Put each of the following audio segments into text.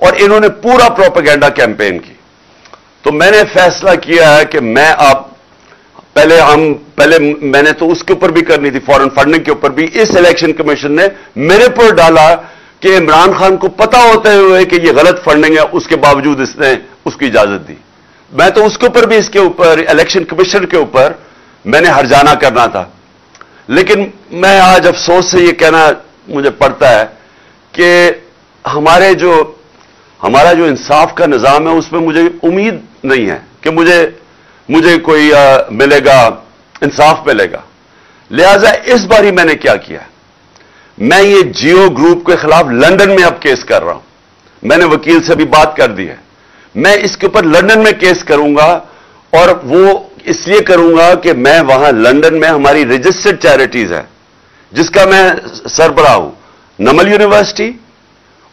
और इन्होंने पूरा प्रोपेगेंडा कैंपेन की। तो मैंने फैसला किया है कि मैं अब पहले मैंने तो उसके ऊपर भी करनी थी, फॉरेन फंडिंग के ऊपर भी। इस इलेक्शन कमीशन ने मेरे पर डाला कि इमरान खान को पता होते हुए कि ये गलत फंडिंग है, उसके बावजूद इसने उसकी इजाजत दी। मैं तो उसके ऊपर भी, इसके ऊपर इलेक्शन कमीशन के ऊपर मैंने हर्जाना करना था। लेकिन मैं आज अफसोस से ये कहना मुझे पड़ता है कि हमारा जो इंसाफ का निजाम है उसमें मुझे उम्मीद नहीं है कि मुझे कोई मिलेगा, इंसाफ मिलेगा। लिहाजा इस बारी मैंने क्या किया, मैं ये जियो ग्रुप के खिलाफ लंदन में अब केस कर रहा हूं। मैंने वकील से भी बात कर दी है। मैं इसके ऊपर लंदन में केस करूंगा, और वो इसलिए करूंगा कि मैं वहां लंदन में हमारी रजिस्टर्ड चैरिटीज है जिसका मैं सरबराह हूं, नमल यूनिवर्सिटी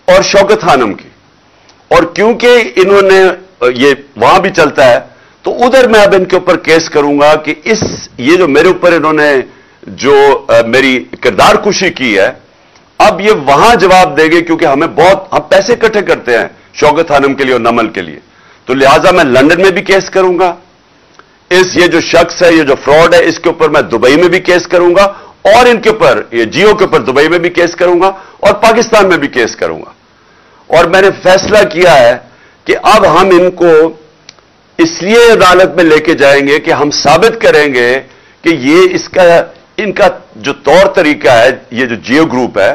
और शौकत खानम की। और क्योंकि इन्होंने ये वहां भी चलता है, तो उधर मैं अब इनके ऊपर केस करूंगा कि ये जो मेरे ऊपर इन्होंने जो मेरी किरदार कुशी की है, अब ये वहां जवाब देंगे, क्योंकि हम पैसे इकट्ठे करते हैं शौकत खानम के लिए और नमल के लिए। तो लिहाजा मैं लंदन में भी केस करूंगा। ये जो शख्स है, ये जो फ्रॉड है, इसके ऊपर मैं दुबई में भी केस करूंगा, और इनके ऊपर, ये जियो के ऊपर दुबई में भी केस करूंगा, और पाकिस्तान में भी केस करूंगा। और मैंने फैसला किया है कि अब हम इनको इसलिए अदालत में लेके जाएंगे कि हम साबित करेंगे कि इनका जो तौर तरीका है, ये जो जियो ग्रुप है,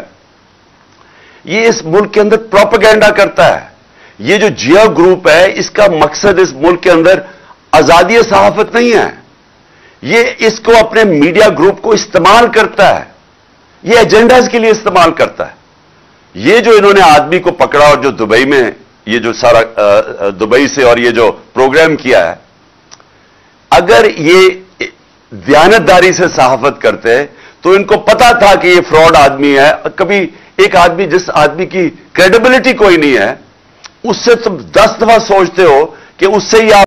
ये इस मुल्क के अंदर प्रोपेगेंडा करता है। ये जो जियो ग्रुप है, इसका मकसद इस मुल्क के अंदर आजादी सहाफत नहीं है। ये इसको अपने मीडिया ग्रुप को इस्तेमाल करता है, ये एजेंडाज के लिए इस्तेमाल करता है। ये जो इन्होंने आदमी को पकड़ा और जो दुबई में ये जो सारा दुबई से और ये जो प्रोग्राम किया है, अगर ये दयानतदारी से सहाफत करते तो इनको पता था कि ये फ्रॉड आदमी है। कभी एक आदमी, जिस आदमी की क्रेडिबिलिटी कोई नहीं है, उससे तुम 10 दफा सोचते हो कि उससे ही आप